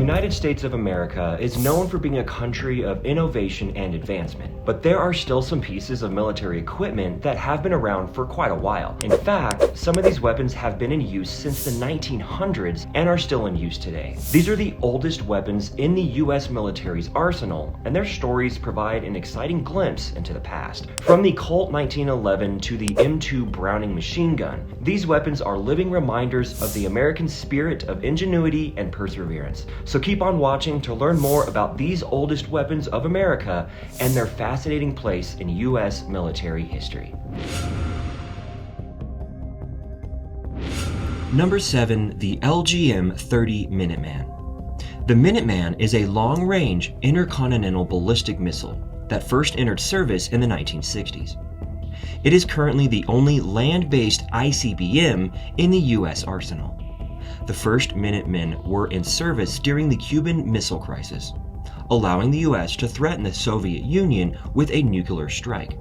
United States of America is known for being a country of innovation and advancement, but there are still some pieces of military equipment that have been around for quite a while. In fact, some of these weapons have been in use since the 1900s and are still in use today. These are the oldest weapons in the US military's arsenal, and their stories provide an exciting glimpse into the past. From the Colt 1911 to the M2 Browning machine gun, these weapons are living reminders of the American spirit of ingenuity and perseverance. So keep on watching to learn more about these oldest weapons of America and their fascinating place in US military history. Number 7. The LGM-30 Minuteman. The Minuteman is a long-range intercontinental ballistic missile that first entered service in the 1960s. It is currently the only land-based ICBM in the U.S. arsenal. The first Minutemen were in service during the Cuban Missile Crisis, allowing the U.S. to threaten the Soviet Union with a nuclear strike.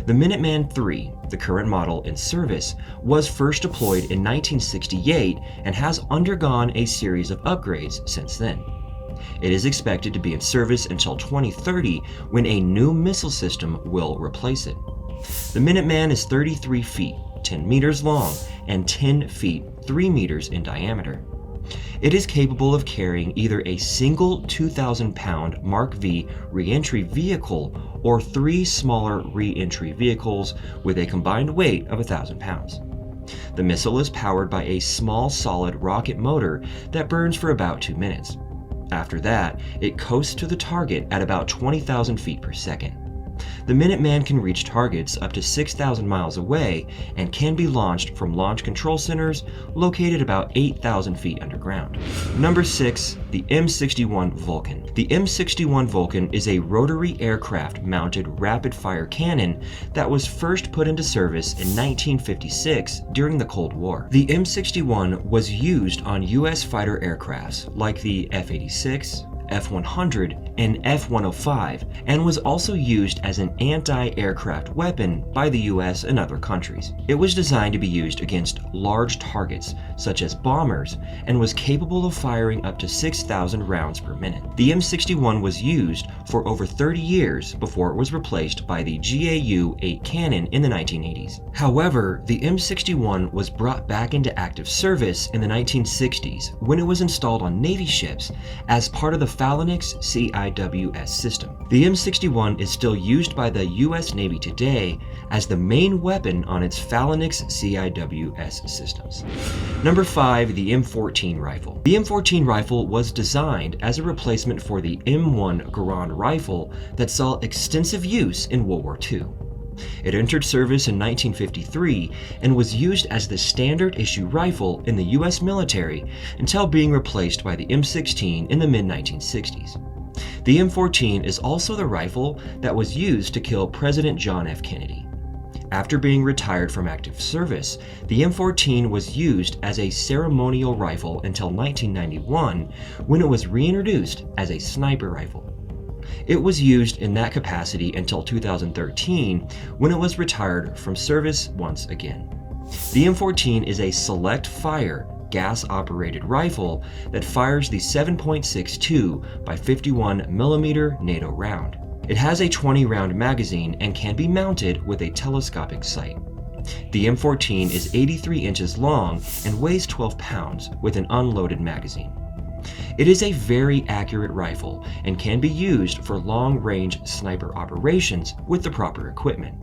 The Minuteman III, the current model in service, was first deployed in 1968 and has undergone a series of upgrades since then. It is expected to be in service until 2030, when a new missile system will replace it. The Minuteman is 33 feet, 10 meters long, and 10 feet, 3 meters in diameter. It is capable of carrying either a single 2,000-pound Mark V reentry vehicle or 3 smaller reentry vehicles with a combined weight of 1,000 pounds. The missile is powered by a small solid rocket motor that burns for about 2 minutes. After that, it coasts to the target at about 20,000 feet per second. The Minuteman can reach targets up to 6,000 miles away and can be launched from launch control centers located about 8,000 feet underground. Number 6. The M-61 Vulcan. The M-61 Vulcan is a rotary aircraft-mounted rapid-fire cannon that was first put into service in 1956 during the Cold War. The M-61 was used on U.S. fighter aircrafts like the F-86, F-100, and F-105, and was also used as an anti-aircraft weapon by the US and other countries. It was designed to be used against large targets, such as bombers, and was capable of firing up to 6,000 rounds per minute. The M61 was used for over 30 years before it was replaced by the GAU-8 cannon in the 1980s. However, the M61 was brought back into active service in the 1960s when it was installed on Navy ships as part of the Phalanx CIWS system. The M61 is still used by the US Navy today as the main weapon on its Phalanx CIWS systems. Number 5. The M14 Rifle. The M14 Rifle was designed as a replacement for the M1 Garand rifle that saw extensive use in World War II. It entered service in 1953 and was used as the standard issue rifle in the US military until being replaced by the M16 in the mid-1960s. The M14 is also the rifle that was used to kill President John F. Kennedy. After being retired from active service, the M14 was used as a ceremonial rifle until 1991, when it was reintroduced as a sniper rifle. It was used in that capacity until 2013, when it was retired from service once again. The M14 is a select fire, gas-operated rifle that fires the 7.62 by 51 mm NATO round. It has a 20-round magazine and can be mounted with a telescopic sight. The M14 is 83 inches long and weighs 12 pounds with an unloaded magazine. It is a very accurate rifle and can be used for long-range sniper operations with the proper equipment.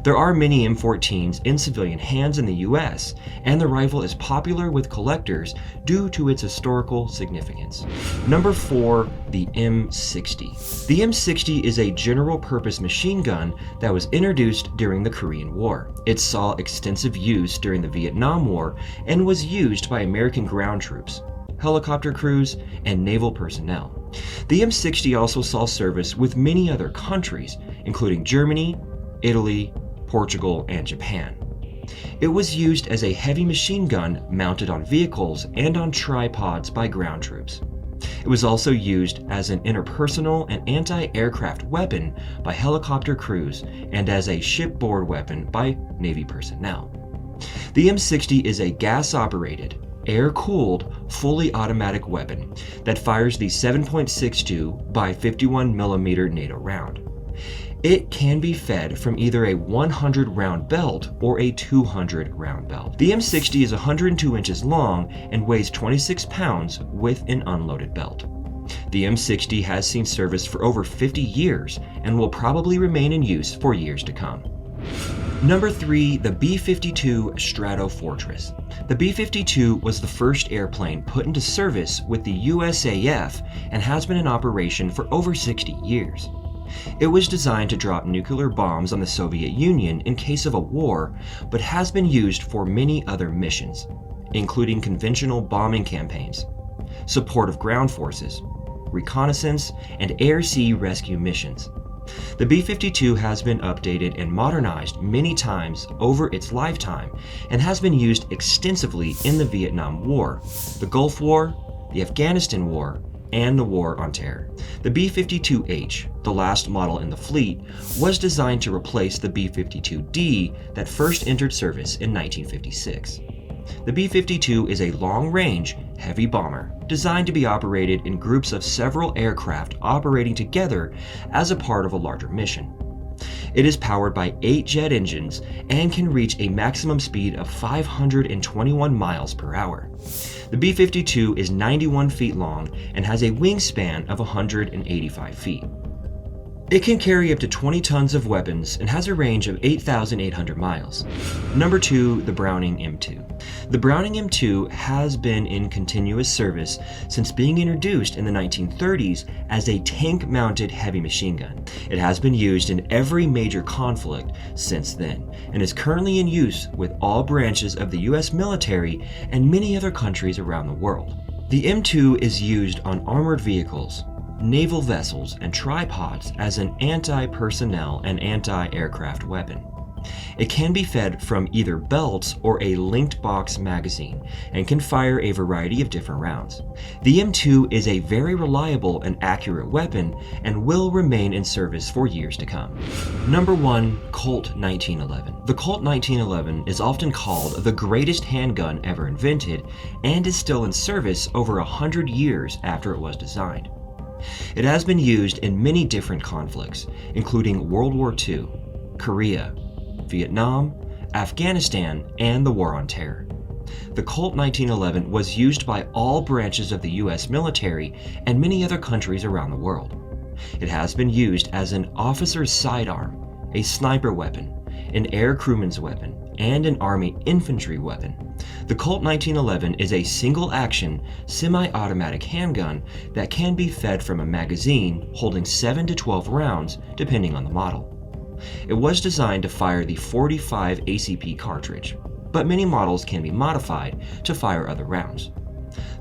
There are many M14s in civilian hands in the US, and the rifle is popular with collectors due to its historical significance. Number 4. The M60. The M60 is a general-purpose machine gun that was introduced during the Korean War. It saw extensive use during the Vietnam War and was used by American ground troops, helicopter crews, and naval personnel. The M60 also saw service with many other countries, including Germany, Italy, Portugal, and Japan. It was used as a heavy machine gun mounted on vehicles and on tripods by ground troops. It was also used as an interpersonal and anti-aircraft weapon by helicopter crews and as a shipboard weapon by Navy personnel. The M60 is a gas-operated, air-cooled, fully automatic weapon that fires the 7.62 by 51mm NATO round. It can be fed from either a 100-round belt or a 200-round belt. The M60 is 102 inches long and weighs 26 pounds with an unloaded belt. The M60 has seen service for over 50 years and will probably remain in use for years to come. Number 3, the B-52 Stratofortress. The B-52 was the first airplane put into service with the USAF and has been in operation for over 60 years. It was designed to drop nuclear bombs on the Soviet Union in case of a war, but has been used for many other missions, including conventional bombing campaigns, support of ground forces, reconnaissance, and air-sea rescue missions. The B-52 has been updated and modernized many times over its lifetime and has been used extensively in the Vietnam War, the Gulf War, the Afghanistan War, and the War on Terror. The B-52H, the last model in the fleet, was designed to replace the B-52D that first entered service in 1956. The B-52 is a long-range, heavy bomber designed to be operated in groups of several aircraft operating together as a part of a larger mission. It is powered by 8 jet engines and can reach a maximum speed of 521 miles per hour. The B-52 is 91 feet long and has a wingspan of 185 feet. It can carry up to 20 tons of weapons and has a range of 8,800 miles. Number 2, the Browning M2. The Browning M2 has been in continuous service since being introduced in the 1930s as a tank-mounted heavy machine gun. It has been used in every major conflict since then and is currently in use with all branches of the US military and many other countries around the world. The M2 is used on armored vehicles, naval vessels, and tripods as an anti-personnel and anti-aircraft weapon. It can be fed from either belts or a linked box magazine and can fire a variety of different rounds. The M2 is a very reliable and accurate weapon and will remain in service for years to come. Number 1, Colt 1911. The Colt 1911 is often called the greatest handgun ever invented and is still in service over 100 years after it was designed. It has been used in many different conflicts, including World War II, Korea, Vietnam, Afghanistan, and the War on Terror. The Colt 1911 was used by all branches of the US military and many other countries around the world. It has been used as an officer's sidearm, a sniper weapon, an air crewman's weapon, and an Army infantry weapon. The Colt 1911 is a single-action, semi-automatic handgun that can be fed from a magazine holding 7 to 12 rounds depending on the model. It was designed to fire the 45 ACP cartridge, but many models can be modified to fire other rounds.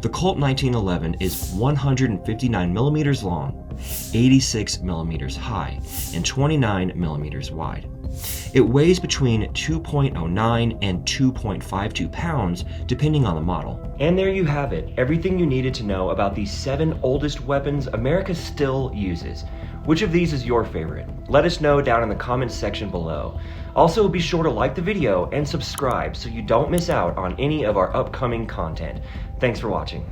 The Colt 1911 is 159mm long, 86mm high, and 29mm wide. It weighs between 2.09 and 2.52 pounds depending on the model. And there you have it, everything you needed to know about the 7 oldest weapons America still uses. Which of these is your favorite? Let us know down in the comments section below. Also, be sure to like the video and subscribe so you don't miss out on any of our upcoming content. Thanks for watching.